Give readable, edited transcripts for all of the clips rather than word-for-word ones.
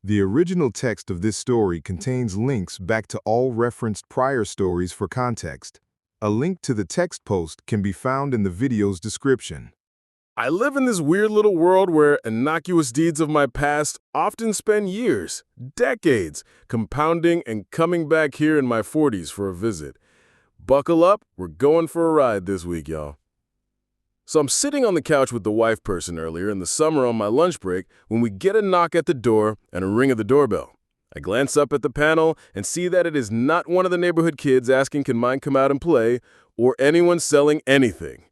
The original text of this story contains links back to all referenced prior stories for context. A link to the text post can be found in the video's description. I live in this weird little world where innocuous deeds of my past often spend years, decades, compounding and coming back here in my 40s for a visit. Buckle up, we're going for a ride this week, y'all. So I'm sitting on the couch with the wife person earlier in the summer on my lunch break when we get a knock at the door and a ring of the doorbell. I glance up at the panel and see that it is not one of the neighborhood kids asking can mine come out and play or anyone selling anything.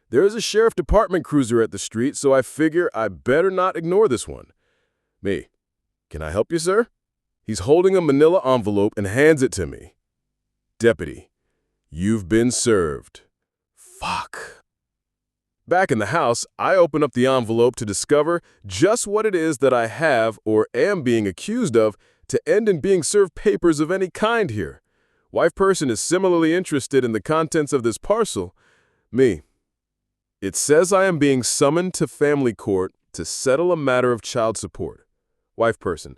There is a sheriff department cruiser at the street, so I figure I better not ignore this one. Me, can I help you, sir? He's holding a manila envelope and hands it to me. Deputy, you've been served. Fuck. Back in the house, I open up the envelope to discover just what it is that I have or am being accused of to end in being served papers of any kind here. Wife person is similarly interested in the contents of this parcel. Me. It says I am being summoned to family court to settle a matter of child support. Wife person.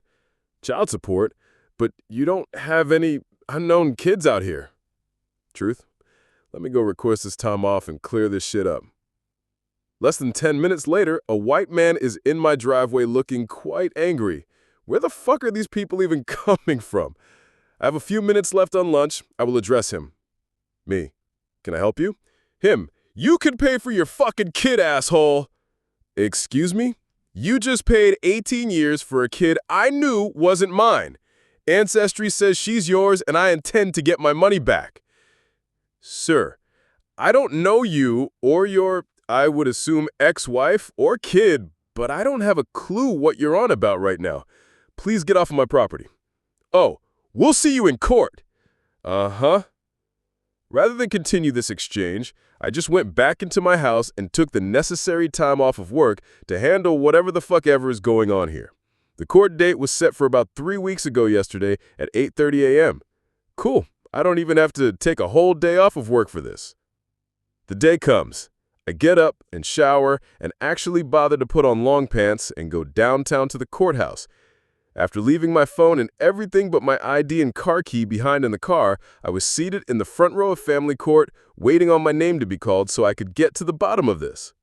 Child support? But you don't have any unknown kids out here. Truth? Let me go request this time off and clear this shit up. Less than 10 minutes later, a white man is in my driveway looking quite angry. Where the fuck are these people even coming from? I have a few minutes left on lunch. I will address him. Me. Can I help you? Him. You can pay for your fucking kid, asshole. Excuse me? You just paid 18 years for a kid I knew wasn't mine. Ancestry says she's yours and I intend to get my money back. Sir, I don't know you or your, I would assume, ex-wife or kid, but I don't have a clue what you're on about right now. Please get off of my property. Oh, we'll see you in court. Uh-huh. Rather than continue this exchange, I just went back into my house and took the necessary time off of work to handle whatever the fuck ever is going on here. The court date was set for about 3 weeks ago yesterday at 8:30 a.m. Cool. I don't even have to take a whole day off of work for this. The day comes. I get up and shower and actually bother to put on long pants and go downtown to the courthouse. After leaving my phone and everything but my ID and car key behind in the car, I was seated in the front row of family court, waiting on my name to be called so I could get to the bottom of this.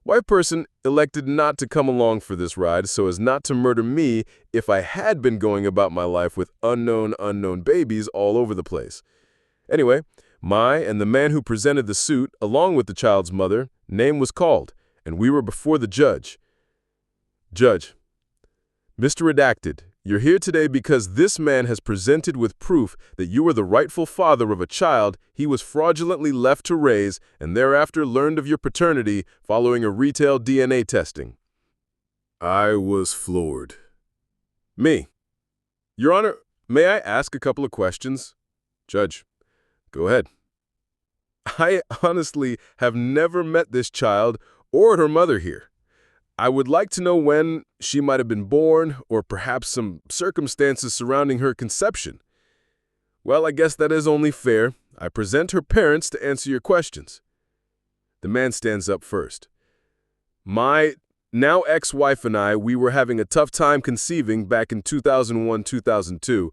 White person elected not to come along for this ride so as not to murder me if I had been going about my life with unknown babies all over the place. Anyway, my and the man who presented the suit, along with the child's mother, name was called, and we were before the judge. Judge, Mr. Redacted, you're here today because this man has presented with proof that you are the rightful father of a child he was fraudulently left to raise and thereafter learned of your paternity following a retail DNA testing. I was floored. Me. Your Honor, may I ask a couple of questions? Judge, go ahead. I honestly have never met this child or her mother here. I would like to know when she might have been born or perhaps some circumstances surrounding her conception. Well, I guess that is only fair. I present her parents to answer your questions. The man stands up first. My now ex-wife and I, we were having a tough time conceiving back in 2001-2002.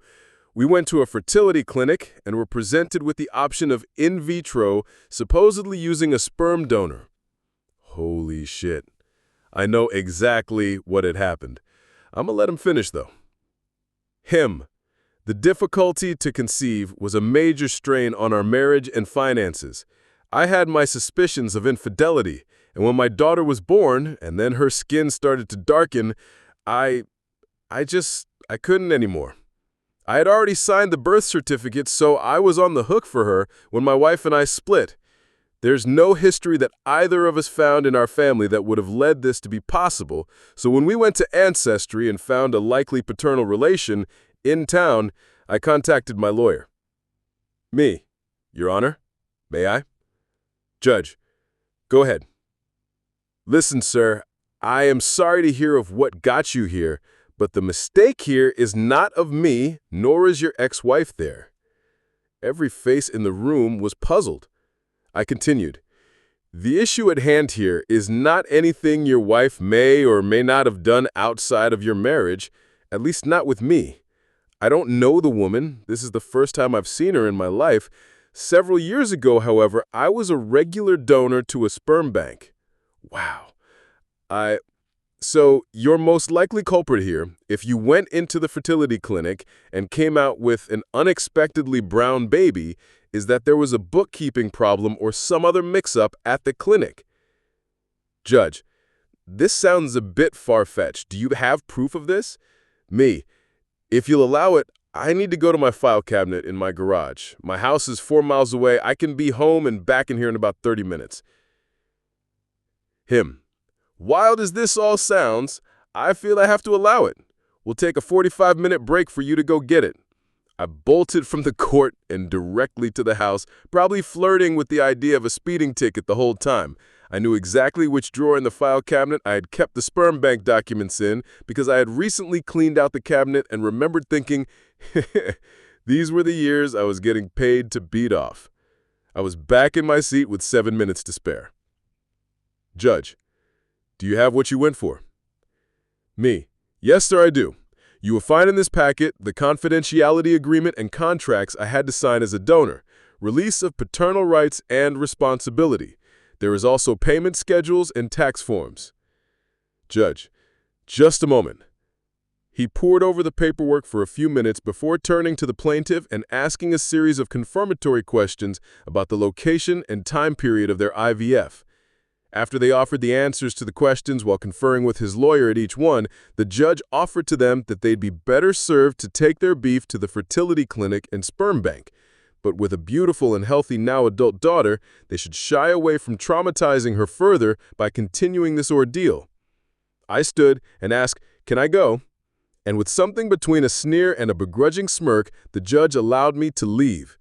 We went to a fertility clinic and were presented with the option of in vitro, supposedly using a sperm donor. Holy shit. I know exactly what had happened. I'm gonna let him finish, though. The difficulty to conceive was a major strain on our marriage and finances. I had my suspicions of infidelity, and when my daughter was born and then her skin started to darken, I couldn't anymore. I had already signed the birth certificate, so I was on the hook for her when my wife and I split. There's no history that either of us found in our family that would have led this to be possible, so when we went to Ancestry and found a likely paternal relation in town, I contacted my lawyer. Me, Your Honor, may I? Judge, go ahead. Listen, sir, I am sorry to hear of what got you here, but the mistake here is not of me, nor is your ex-wife there. Every face in the room was puzzled. I continued, the issue at hand here is not anything your wife may or may not have done outside of your marriage, At least not with me. I don't know the woman. This is the first time I've seen her in my life. Several years ago, however, I was a regular donor to a sperm bank. Wow. So, your most likely culprit here, if you went into the fertility clinic and came out with an unexpectedly brown baby, is that there was a bookkeeping problem or some other mix-up at the clinic. Judge, this sounds a bit far-fetched. Do you have proof of this? Me, if you'll allow it, I need to go to my file cabinet in my garage. My house is 4 miles away. I can be home and back in here in about 30 minutes. Him. Wild as this all sounds, I feel I have to allow it. We'll take a 45-minute break for you to go get it. I bolted from the court and directly to the house, probably flirting with the idea of a speeding ticket the whole time. I knew exactly which drawer in the file cabinet I had kept the sperm bank documents in because I had recently cleaned out the cabinet and remembered thinking, these were the years I was getting paid to beat off. I was back in my seat with 7 minutes to spare. Judge, do you have what you went for? Me, yes, sir, I do. You will find in this packet the confidentiality agreement and contracts I had to sign as a donor, release of paternal rights and responsibility. There is also payment schedules and tax forms. Judge, just a moment. He pored over the paperwork for a few minutes before turning to the plaintiff and asking a series of confirmatory questions about the location and time period of their IVF. After they offered the answers to the questions while conferring with his lawyer at each one, the judge offered to them that they'd be better served to take their beef to the fertility clinic and sperm bank. But with a beautiful and healthy now-adult daughter, they should shy away from traumatizing her further by continuing this ordeal. I stood and asked, "Can I go?" And with something between a sneer and a begrudging smirk, the judge allowed me to leave.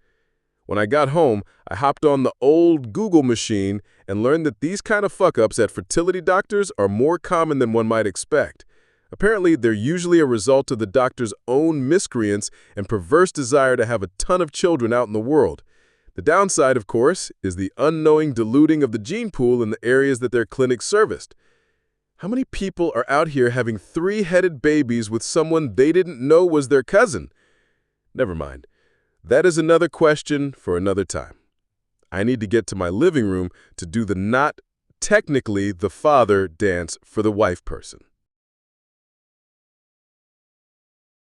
When I got home, I hopped on the old Google machine and learned that these kind of fuck-ups at fertility doctors are more common than one might expect. Apparently, they're usually a result of the doctor's own miscreants and perverse desire to have a ton of children out in the world. The downside, of course, is the unknowing diluting of the gene pool in the areas that their clinic serviced. How many people are out here having 3-headed babies with someone they didn't know was their cousin? Never mind. That is another question for another time. I need to get to my living room to do the not technically the father dance for the wife person.